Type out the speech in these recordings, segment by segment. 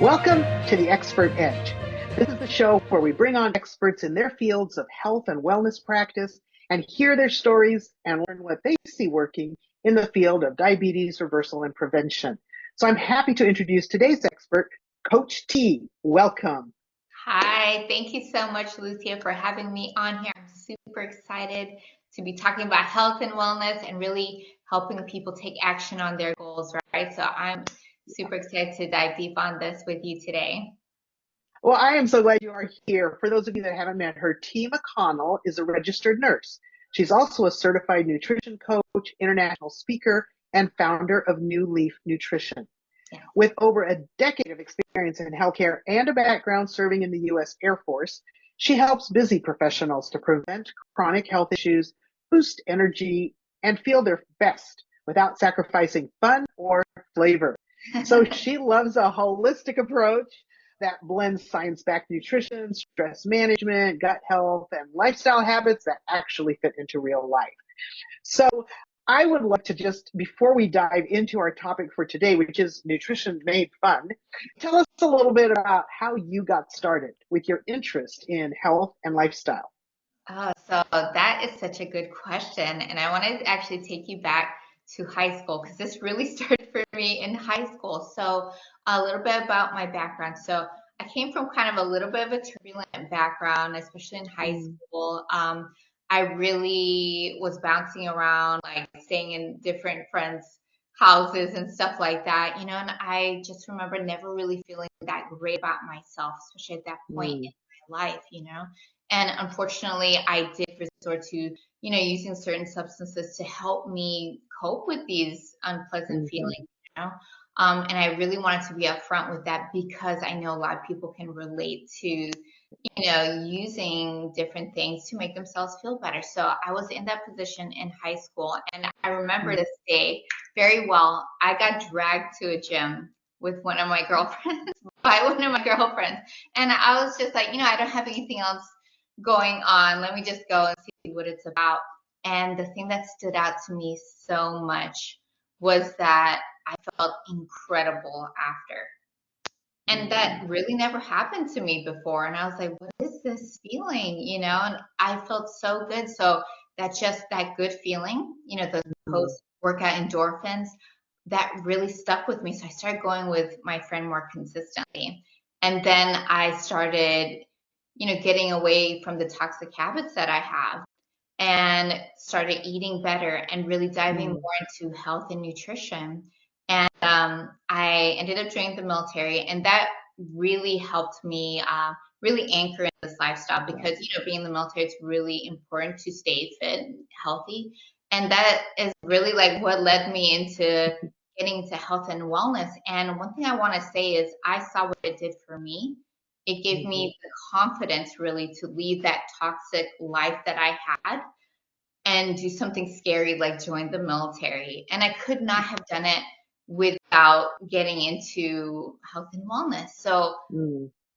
Welcome to the Expert Edge. This is the show where we bring on experts in their fields of health and wellness practice and hear their stories and learn what they see working in the field of diabetes reversal and prevention. So I'm happy to introduce today's expert, Coach Tee. Welcome. Hi, thank you so much, Lucia, for having me on here. I'm super excited to be talking about health and wellness and really helping people take action on their goals, right? So I'm super excited to dive deep on this with you today. Well, I am so glad you are here. For those of you that haven't met her, Tee McConnell is a registered nurse. She's also a certified nutrition coach, international speaker, and founder of NuLeaf Nutrition. Yeah. With over a decade of experience in healthcare and a background serving in the U.S. Air Force, she helps busy professionals to prevent chronic health issues, boost energy, and feel their best without sacrificing fun or flavor. So she loves a holistic approach that blends science-backed nutrition, stress management, gut health, and lifestyle habits that actually fit into real life. So I would like to just, before we dive into our topic for today, which is nutrition made fun, tell us a little bit about how you got started with your interest in health and lifestyle. Oh, so that is such a good question. And I want to actually take you back to high school because this really started for me in high school. So a little bit about my background. So I came from kind of a little bit of a turbulent background, especially in high school. I really was bouncing around, like staying in different friends' houses and stuff like that, and I just remember never really feeling that great about myself, especially at that point in my life. And unfortunately, I did resort to, using certain substances to help me cope with these unpleasant feelings. And I really wanted to be upfront with that because I know a lot of people can relate to, using different things to make themselves feel better. So I was in that position in high school, and I remember this day very well. I got dragged to a gym with one of my girlfriends, by one of my girlfriends. And I was just like, I don't have anything else going on. Let me just go and see what it's about. And the thing that stood out to me so much was that I felt incredible after. And that really never happened to me before. And I was like, what is this feeling? And I felt so good. So that good feeling, those post-workout endorphins, that really stuck with me. So I started going with my friend more consistently. And then I started, getting away from the toxic habits that I have and started eating better and really diving more into health and nutrition. And I ended up joining the military, and that really helped me really anchor in this lifestyle because, being in the military, it's really important to stay fit and healthy. And that is really like what led me into getting into health and wellness. And one thing I want to say is I saw what it did for me. It gave me the confidence really to leave that toxic life that I had and do something scary like join the military. And I could not have done it without getting into health and wellness. So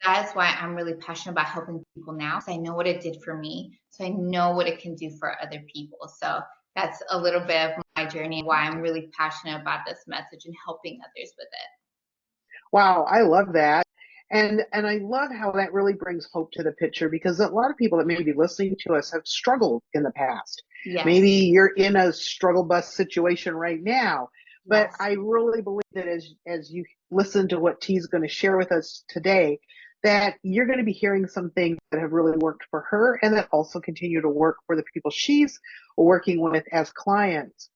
that's why I'm really passionate about helping people now. So I know what it did for me. So I know what it can do for other people. So that's a little bit of my journey, why I'm really passionate about this message and helping others with it. Wow, I love that. And I love how that really brings hope to the picture because a lot of people that may be listening to us have struggled in the past. Yes. Maybe you're in a struggle bus situation right now, but Yes. I really believe that as you listen to what Tee's going to share with us today, that you're going to be hearing some things that have really worked for her and that also continue to work for the people she's working with as clients.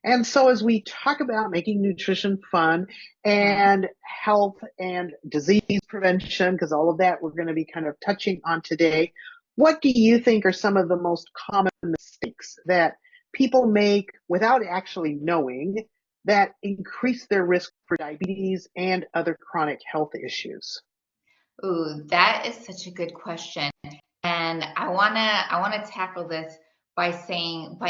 And so as we talk about making nutrition fun and health and disease prevention, because all of that we're going to be kind of touching on today, what do you think are some of the most common mistakes that people make without actually knowing that increase their risk for diabetes and other chronic health issues? Ooh, that is such a good question. And I wanna tackle this by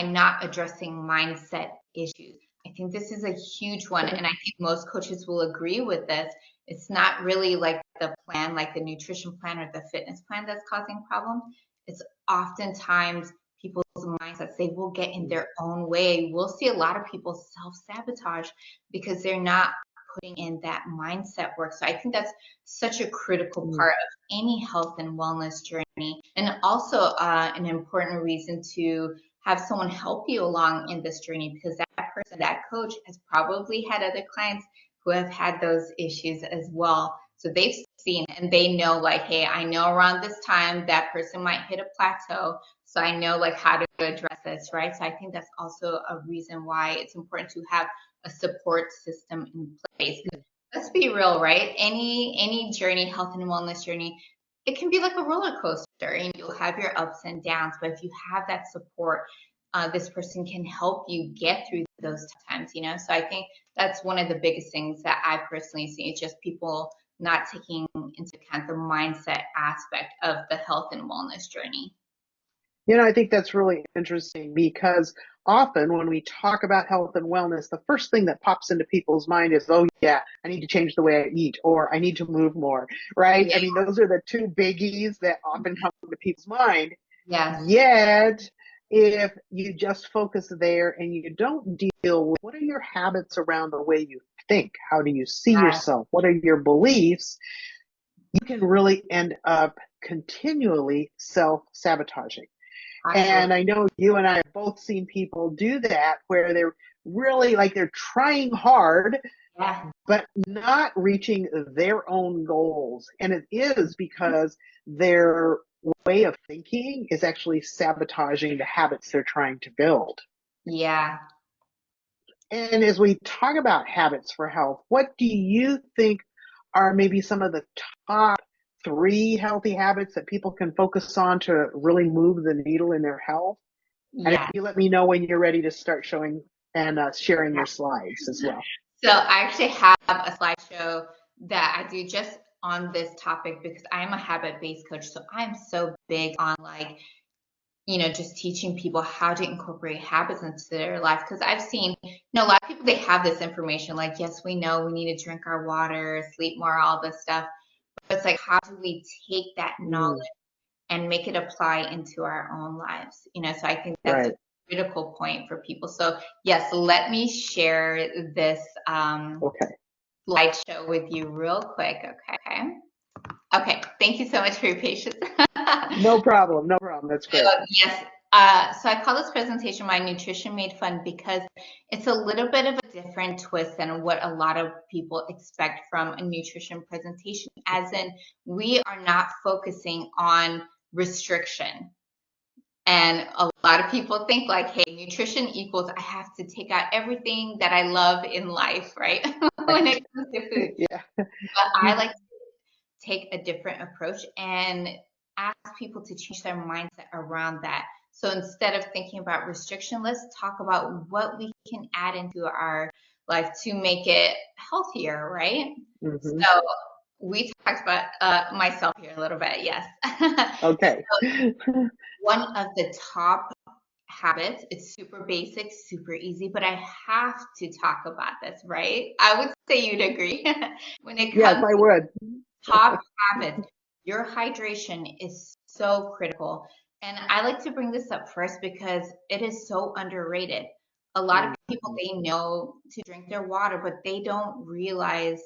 not addressing mindset issues. I think this is a huge one, and I think most coaches will agree with this. It's not really like the plan, like the nutrition plan or the fitness plan that's causing problems. It's oftentimes people's mindsets. They will get in their own way. We'll see a lot of people self-sabotage because they're not putting in that mindset work. So I think that's such a critical part of any health and wellness journey, and also an important reason to have someone help you along in this journey, because that person, that coach, has probably had other clients who have had those issues as well. So they've seen and they know, like, hey, I know around this time that person might hit a plateau. So I know like how to address this, right? So I think that's also a reason why it's important to have a support system in place. Let's be real, right? Any journey, health and wellness journey, it can be like a roller coaster, and you'll have your ups and downs. But if you have that support, this person can help you get through those times, you know? So I think that's one of the biggest things that I personally see. It's just people not taking into account the mindset aspect of the health and wellness journey. You know, I think that's really interesting because often when we talk about health and wellness, the first thing that pops into people's mind is, oh, yeah, I need to change the way I eat, or I need to move more, right? Yeah. I mean, those are the two biggies that often come to people's mind. Yes. Yet, if you just focus there and you don't deal with what are your habits around the way you think, how do you see Yes. yourself, what are your beliefs, you can really end up continually self-sabotaging. And Absolutely. I know you and I have both seen people do that where they're really like they're trying hard, Yeah. but not reaching their own goals. And it is because their way of thinking is actually sabotaging the habits they're trying to build. Yeah. And as we talk about habits for health, what do you think are maybe some of the top three healthy habits that people can focus on to really move the needle in their health? And if Yeah. you let me know when you're ready to start showing and sharing your slides as well. So I actually have a slideshow that I do just on this topic because I'm a habit-based coach. So I'm so big on like, just teaching people how to incorporate habits into their life. Because I've seen, a lot of people, they have this information like, yes, we know we need to drink our water, sleep more, all this stuff. But it's like, how do we take that knowledge and make it apply into our own lives? So I think that's a Right. critical point for people. So yes, let me share this Okay. slideshow with you real quick. Okay. Thank you so much for your patience. No problem. No problem. That's So, great. yes. So I call this presentation My Nutrition Made Fun because it's a little bit of a different twist than what a lot of people expect from a nutrition presentation, as in we are not focusing on restriction. And a lot of people think like, hey, nutrition equals I have to take out everything that I love in life, right? When it comes to food. Yeah. But I like to take a different approach and ask people to change their mindset around that. So instead of thinking about restriction, let's talk about what we can add into our life to make it healthier, right? Mm-hmm. So we talked about myself here a little bit, yes. Okay. One of the top habits, it's super basic, super easy, but I have to talk about this, right? I would say you'd agree. When it Yes, comes I would. top habits, your hydration is so critical. And I like to bring this up first because it is so underrated. A lot of people, Mhm. they know to drink their water, but they don't realize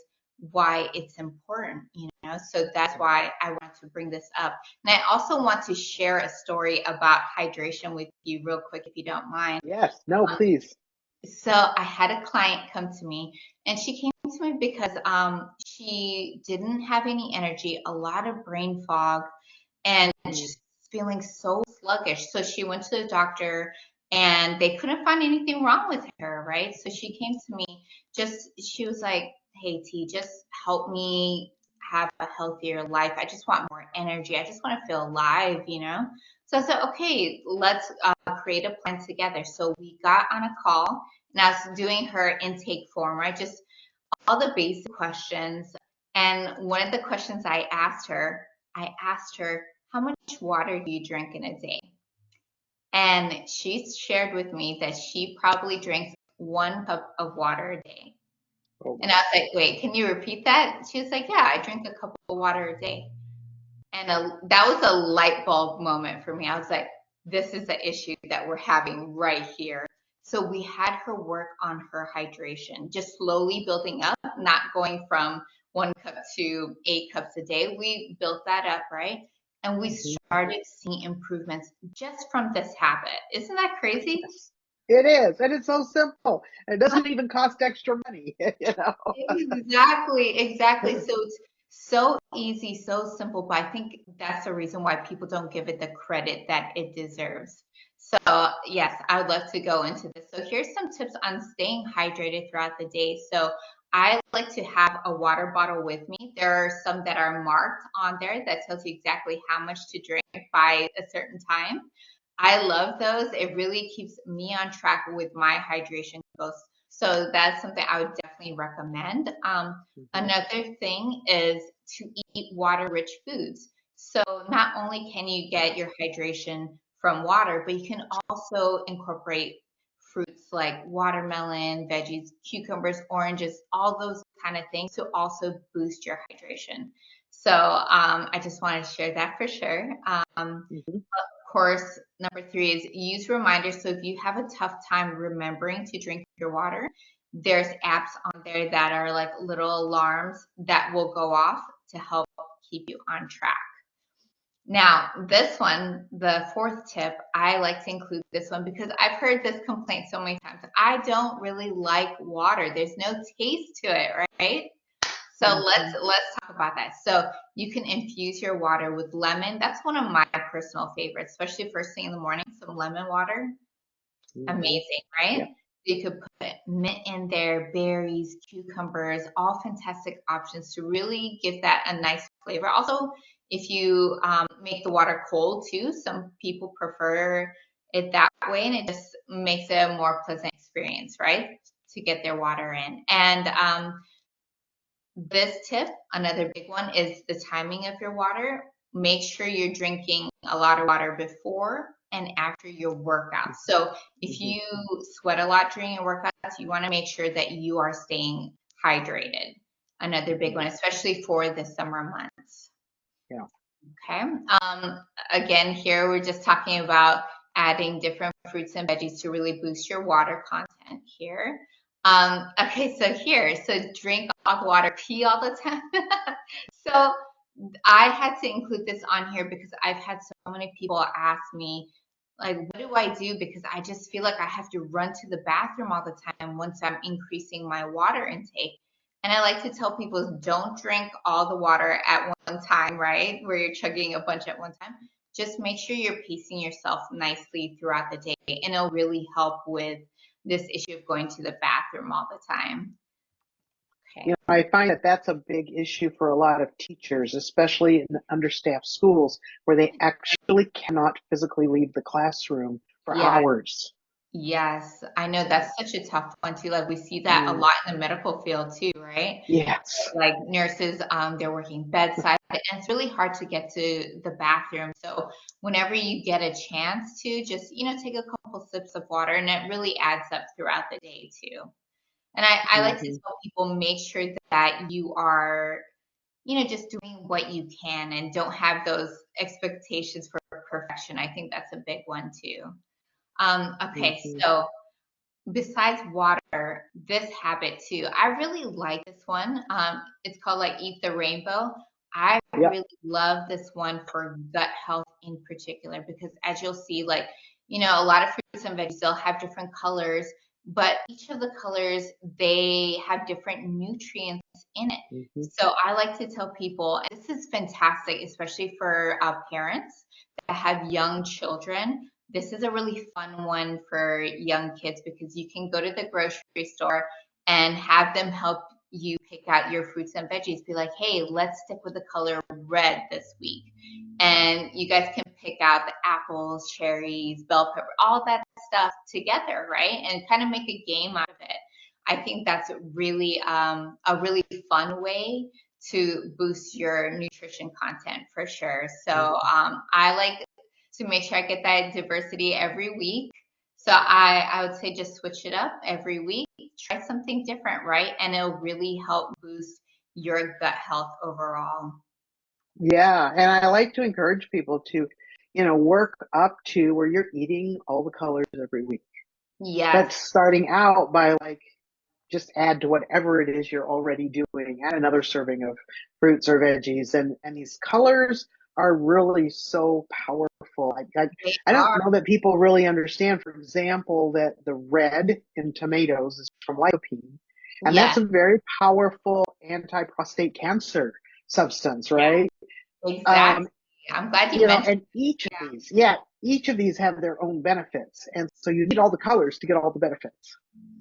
why it's important. So that's why I want to bring this up. And I also want to share a story about hydration with you real quick, if you don't mind. Yes. No, please. So I had a client come to me, and she came to me because she didn't have any energy, a lot of brain fog, and Mm. just feeling so sluggish. So she went to the doctor, and they couldn't find anything wrong with her, right? So she came to me, she was like, hey, T, just help me have a healthier life. I just want more energy. I just want to feel alive. So I said, okay, let's create a plan together. So we got on a call, and I was doing her intake form, right? Just all the basic questions. And one of the questions I asked her, how much water do you drink in a day? And she shared with me that she probably drinks 1 cup of water a day. Oh, And I was like, wait, can you repeat that? She was like, yeah, I drink a cup of water a day. And that was a light bulb moment for me. I was like, this is the issue that we're having right here. So we had her work on her hydration, just slowly building up, not going from 1 cup to 8 cups a day. We built that up, right? And we Mhm. started seeing improvements just from this habit. Isn't that crazy? Yes, it is. And it's so simple. And it doesn't even cost extra money, you know. Exactly, exactly. So it's so easy, so simple, but I think that's the reason why people don't give it the credit that it deserves. So, yes, I would love to go into this. So, here's some tips on staying hydrated throughout the day. So, I like to have a water bottle with me. There are some that are marked on there that tells you exactly how much to drink by a certain time. I love those. It really keeps me on track with my hydration goals. So that's something I would definitely recommend. Mhm. Another thing is to eat water-rich foods. So not only can you get your hydration from water, but you can also incorporate fruits like watermelon, veggies, cucumbers, oranges, all those kind of things to also boost your hydration. So I just wanted to share that for sure. Mhm. Course, number three is use reminders. So if you have a tough time remembering to drink your water, there's apps on there that are like little alarms that will go off to help keep you on track. Now, this one, the fourth tip, I like to include this one because I've heard this complaint so many times. I don't really like water. There's no taste to it, right? So Mhm. let's talk about that. So you can infuse your water with lemon. That's one of my personal favorites, especially first thing in the morning, some lemon water. Mhm. Amazing, right? Yeah. You could put mint in there, berries, cucumbers, all fantastic options to really give that a nice flavor. Also, if you make the water cold too, some people prefer it that way, and it just makes it a more pleasant experience, right? To get their water in. And this tip, another big one, is the timing of your water. Make sure you're drinking a lot of water before and after your workouts. So if Mhm. you sweat a lot during your workouts, you want to make sure that you are staying hydrated. Another big Mhm. one, especially for the summer months. Yeah. Okay. Again, here we're just talking about adding different fruits and veggies to really boost your water content here. Okay, so here, so drink all the water, pee all the time. So I had to include this on here because I've had so many people ask me, like, what do I do? Because I just feel like I have to run to the bathroom all the time once I'm increasing my water intake. And I like to tell people don't drink all the water at one time, right? Where you're chugging a bunch at one time. Just make sure you're pacing yourself nicely throughout the day, and it'll really help with this issue of going to the bathroom all the time. You Okay. know, I find that that's a big issue for a lot of teachers, especially in understaffed schools where they actually cannot physically leave the classroom for Yeah. hours. Yes, I know that's such a tough one too. Like we see that a Mm. lot in the medical field too, right? Yes. Like nurses, they're working bedside, and it's really hard to get to the bathroom. So whenever you get a chance to, just take a couple sips of water, and it really adds up throughout the day too. And I like to Mhm. tell people make sure that you are, just doing what you can and don't have those expectations for perfection. I think that's a big one too. Okay, Mhm. so besides water, this habit too. I really like this one. It's called like Eat the Rainbow. I Yep. really love this one for gut health in particular because as you'll see, like, a lot of fruits and veggies, they'll have different colors, but each of the colors, they have different nutrients in it. Mhm. So I like to tell people, and this is fantastic, especially for parents that have young children. This is a really fun one for young kids because you can go to the grocery store and have them help you pick out your fruits and veggies. Be like, hey, let's stick with the color red this week. And you guys can pick out the apples, cherries, bell pepper, all that stuff together, right? And kind of make a game out of it. I think that's really a really fun way to boost your nutrition content for sure. So Mhm. I like to make sure I get that diversity every week. So I would say just switch it up every week. Try something different, right? And it'll really help boost your gut health overall. Yeah, and I like to encourage people to, work up to where you're eating all the colors every week. Yes. But starting out by like, just add to whatever it is you're already doing. Add another serving of fruits or veggies, and these colors are really so powerful. They I don't are. know that people really understand, for example, that the red in tomatoes is from lycopene, and that's Yes. a very powerful anti-prostate cancer substance, Yeah. right? Exactly. I'm glad you mentioned. And each of these have their own benefits, and so you need all the colors to get all the benefits.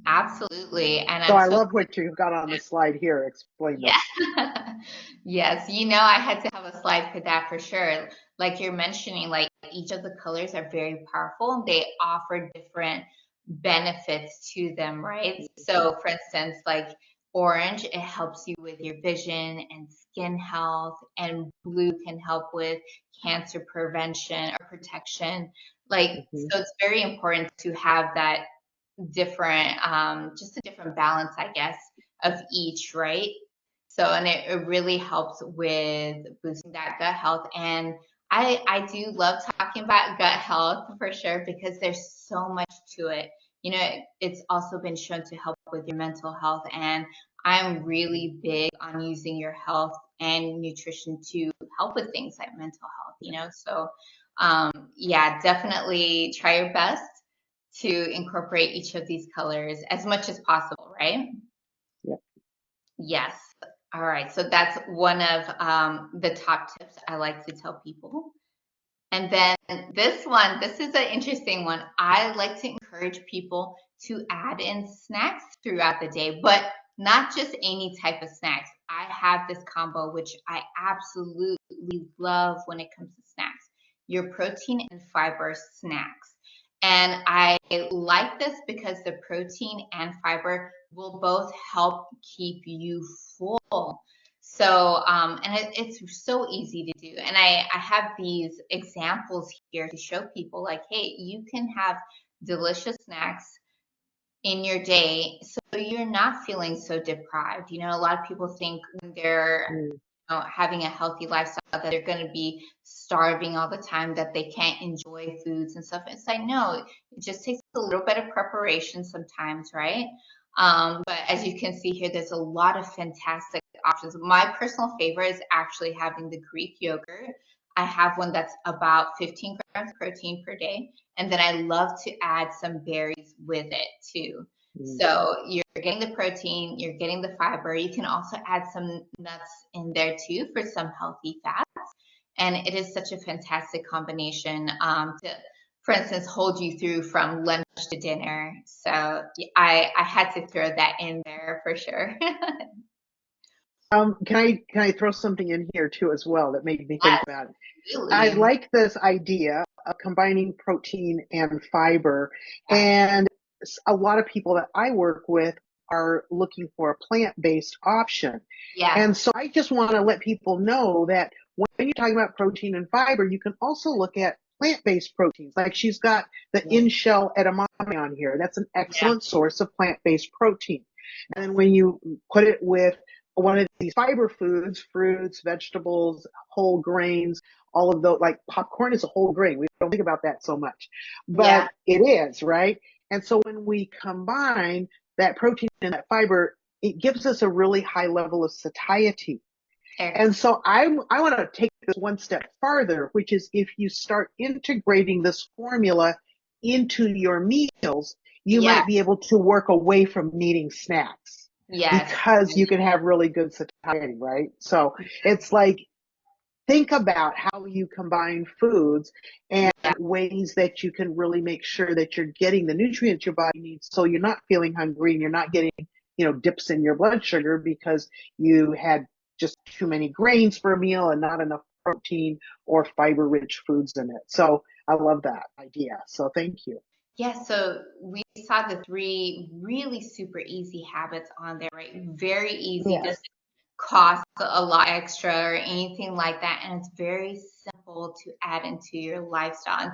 Absolutely. And So I'm I so love what you've got on the slide here. Explain yeah. this. Yes, I had to have a slide for that for sure. Like you're mentioning, like each of the colors are very powerful. They offer different benefits to them, right? So, for instance, like orange, it helps you with your vision and skin health, and blue can help with cancer prevention or protection. Like, Mhm. so it's very important to have that different, just a different balance, I guess, of each, right? So, and it really helps with boosting that gut health. And I do love talking about gut health for sure because there's so much to it. It's also been shown to help with your mental health. And I'm really big on using your health and nutrition to help with things like mental health. So, yeah, definitely try your best to incorporate each of these colors as much as possible, right? Yeah. Yes. All right. So that's one of the top tips I like to tell people. And then this is an interesting one. I like to encourage people to add in snacks throughout the day, but not just any type of snacks. I have this combo, which I absolutely love when it comes to snacks, your protein and fiber snacks. And I like this because the protein and fiber will both help keep you full. So, and it's so easy to do. And I have these examples here to show people like, hey, you can have delicious snacks in your day so you're not feeling so deprived. A lot of people think when they're Mm. having a healthy lifestyle that they're going to be starving all the time, that they can't enjoy foods and stuff. It's like, no, it just takes a little bit of preparation sometimes, right? But as you can see here, there's a lot of fantastic options. My personal favorite is actually having the Greek yogurt. I have one that's about 15 grams protein per day. And then I love to add some berries with it too. Mm. So you're getting the protein, you're getting the fiber. You can also add some nuts in there too for some healthy fats. And it is such a fantastic combination to, for instance, hold you through from lunch to dinner. So I had to throw that in there for sure. Can I throw something in here too as well that made me think about it? I Absolutely. like this idea of combining protein and fiber, Yeah. and a lot of people that I work with are looking for a plant-based option. Yeah. And so I just want to let people know that when you're talking about protein and fiber, you can also look at plant-based proteins. Like she's got the Yeah. in-shell edamame on here. That's an Yeah. excellent source of plant-based protein. And then when you put it with one of these fiber foods, fruits, vegetables, whole grains, all of those, like popcorn is a whole grain. We don't think about that so much, Yeah. but it is, right? And so when we combine that protein and that fiber, it gives us a really high level of satiety. And so I want to take this one step farther, which is if you start integrating this formula into your meals, you Yeah. might be able to work away from needing snacks Yes. because you can have really good satiety, right? So it's like, think about how you combine foods and Yeah. ways that you can really make sure that you're getting the nutrients your body needs so you're not feeling hungry and you're not getting, dips in your blood sugar because you had just too many grains for a meal and not enough protein or fiber rich foods in it. So I love that idea. So thank you. Yeah, so we saw the three really super easy habits on there, right? Very easy, Yes. doesn't cost a lot extra or anything like that. And it's very simple to add into your lifestyle.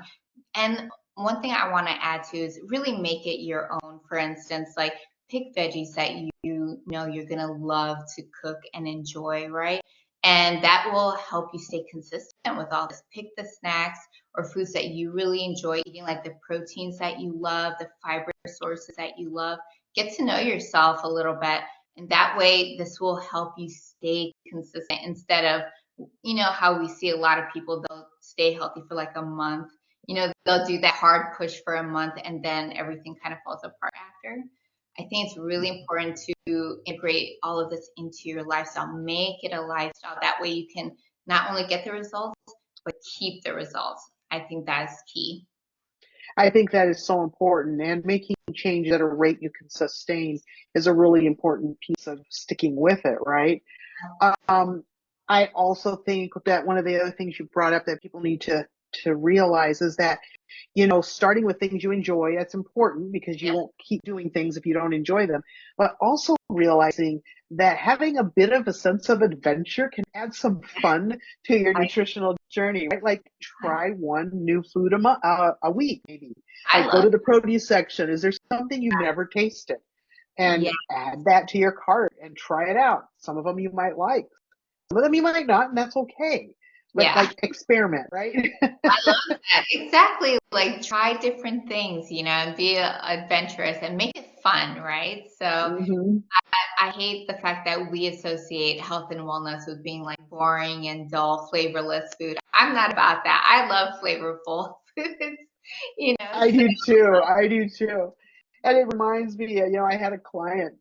And one thing I want to add to is really make it your own. For instance, like pick veggies that you know you're gonna love to cook and enjoy, right? And that will help you stay consistent with all this. Pick the snacks or foods that you really enjoy eating, like the proteins that you love, the fiber sources that you love. Get to know yourself a little bit. And that way, this will help you stay consistent instead of, how we see a lot of people, they'll stay healthy for like a month. They'll do that hard push for a month and then everything kind of falls apart after. I think it's really important to integrate all of this into your lifestyle. Make it a lifestyle. That way you can not only get the results, but keep the results. I think that is key. I think that is so important, and making change at a rate you can sustain is a really important piece of sticking with it, right? Um, I also think that one of the other things you brought up that people need to realize is that, starting with things you enjoy, that's important because you Yeah. won't keep doing things if you don't enjoy them. But also realizing that having a bit of a sense of adventure can add some fun to your I, nutritional journey, right? Like try one new food a week, maybe. I Like go love to the produce section. Is there something you've never tasted? And Yeah. add that to your cart and try it out. Some of them you might like. Some of them you might not, and that's okay. But Yeah. like experiment, right? I love that. Exactly. Like try different things, and be adventurous and make it fun, right? So hmm I hate the fact that we associate health and wellness with being like boring and dull, flavorless food. I'm not about that. I love flavorful foods, I so do too. I do too. And it reminds me, I had a client,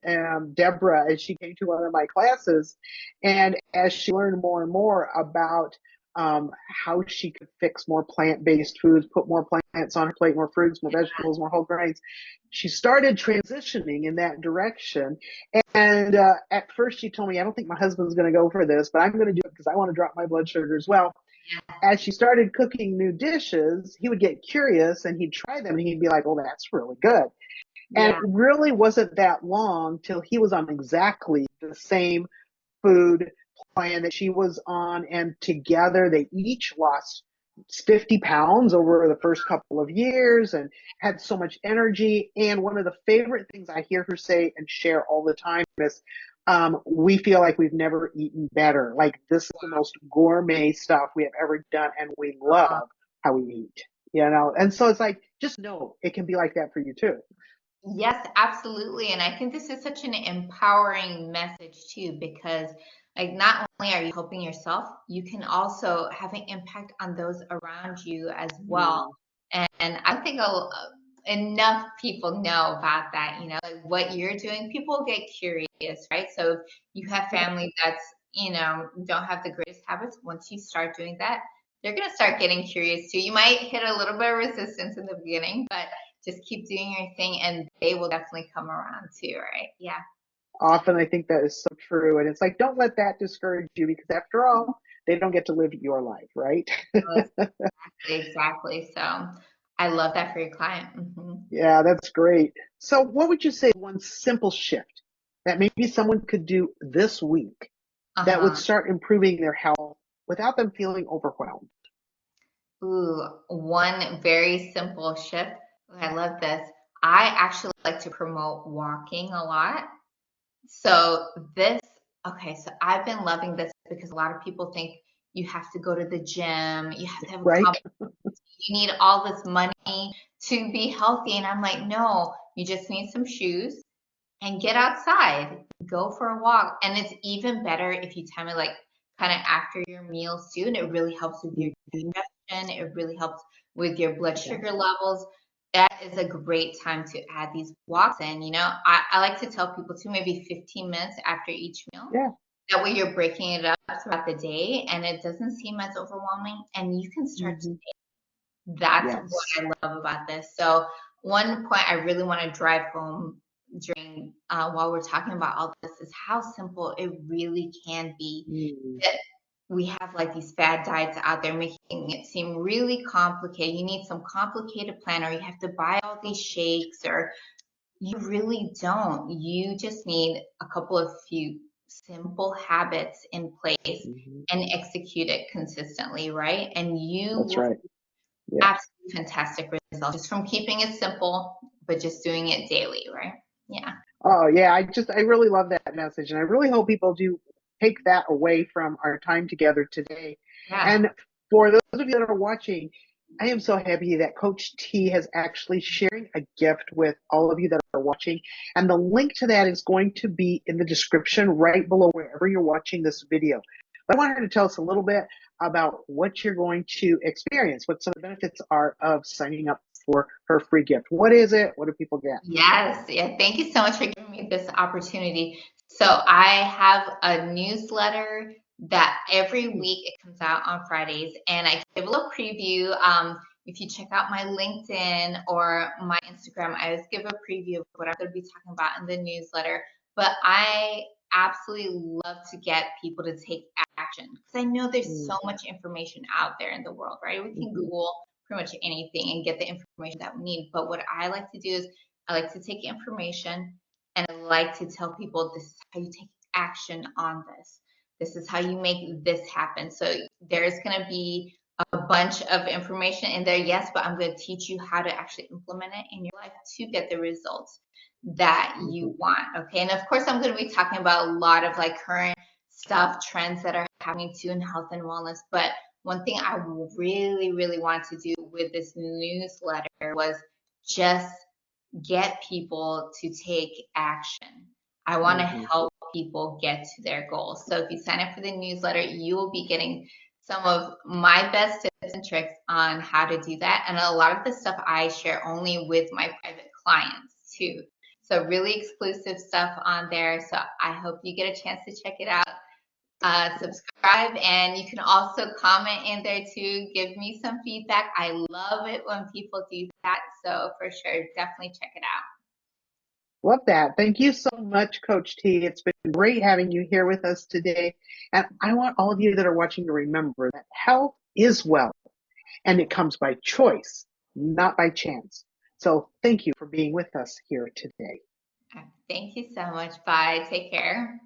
Deborah, and she came to one of my classes. And as she learned more and more about how she could fix more plant-based foods, put more plants on her plate, more fruits, more vegetables, more whole grains, she started transitioning in that direction. And at first she told me, I don't think my husband's going to go for this, but I'm going to do it because I want to drop my blood sugar as well. As she started cooking new dishes, he would get curious and he'd try them and he'd be like, oh, that's really good. And it yeah, really wasn't that long till he was on exactly the same food plan that she was on. And together they each lost 50 pounds over the first couple of years and had so much energy. And one of the favorite things I hear her say and share all the time is, we feel like we've never eaten better. Like this is the most gourmet stuff we have ever done, and we uh, love how we eat. And so it's like, just know it can be like that for you too. yes, absolutely. And I think this is such an empowering message too, because like not only are you helping yourself, you can also have an impact on those around you as well. Mm, And I think enough people know about that, like what you're doing. People get curious, right? So if you have yeah. family that's, don't have the greatest habits, once you start doing that, they're going to start getting curious too. You might hit a little bit of resistance in the beginning, but just keep doing your thing and they will definitely come around too, right? Yeah. Often I think that is so true. And it's like, don't let that discourage you because after all, they don't get to live your life, right? Exactly. So I love that for your client. Yeah, that's great. So, what would you say one simple shift that maybe someone could do this week that would Uh-huh. start improving their health without them feeling overwhelmed? Ooh, one very simple shift. Ooh, I love this. I actually like to promote walking a lot. So this, okay, so I've been loving this because a lot of people think you have to go to the gym, you have to have a Right? you need all this money to be healthy. And I'm like, no, you just need some shoes and get outside, go for a walk. And it's even better if you time it like kind of after your meals too. And it really helps with your Mhm. digestion. It really helps with your blood Yeah. sugar levels. That is a great time to add these walks in. I like to tell people too, maybe 15 minutes after each meal. Yeah. That way you're breaking it up throughout the day and it doesn't seem as overwhelming and you can start. hmm That's what Yes. I love about this. So one point I really want to drive home during while we're talking about all this is how simple it really can be. Mm, That we have like these fad diets out there making it seem really complicated. You need some complicated plan, or you have to buy all these shakes, or you really don't. You just need a couple of few simple habits in place mhm. and execute it consistently, right? And you That's will right. Yes. absolutely fantastic results just from keeping it simple, but just doing it daily, right? Yeah. Oh, yeah. I really love that message. And I really hope people do take that away from our time together today. Yeah. And for those of you that are watching, I am so happy that Coach T has actually sharing a gift with all of you that are watching. And the link to that is going to be in the description right below wherever you're watching this video. But I want her to tell us a little bit about what you're going to experience, what some of the benefits are of signing up for her free gift. What is it? What do people get? Yes, yeah. Thank you so much for giving me this opportunity. So I have a newsletter that every week it comes out on Fridays, and I give a little preview. If you check out my LinkedIn or my Instagram, I always give a preview of what I'm going to be talking about in the newsletter. But I absolutely love to get people to take action because I know there's so much information out there in the world, right? We can Google pretty much anything and get the information that we need. But what I like to do is I like to take information and I like to tell people this is how you take action on this. This is how you make this happen. So there's going to be a bunch of information in there, yes, but I'm going to teach you how to actually implement it in your life to get the results that you want. Okay. And of course, I'm going to be talking about a lot of like current stuff, trends that are happening too in health and wellness. But one thing I really, really wanted to do with this newsletter was just get people to take action. I want to help people get to their goals. So if you sign up for the newsletter, you will be getting some of my best tips and tricks on how to do that. And a lot of the stuff I share only with my private clients too. So really exclusive stuff on there. So I hope you get a chance to check it out. Subscribe, and you can also comment in there too. Give me some feedback. I love it when people do that. So for sure, definitely check it out. Love that. Thank you so much, Coach T. It's been great having you here with us today. And I want all of you that are watching to remember that health is wealth, and it comes by choice, not by chance. So thank you for being with us here today. Thank you so much. Bye. Take care.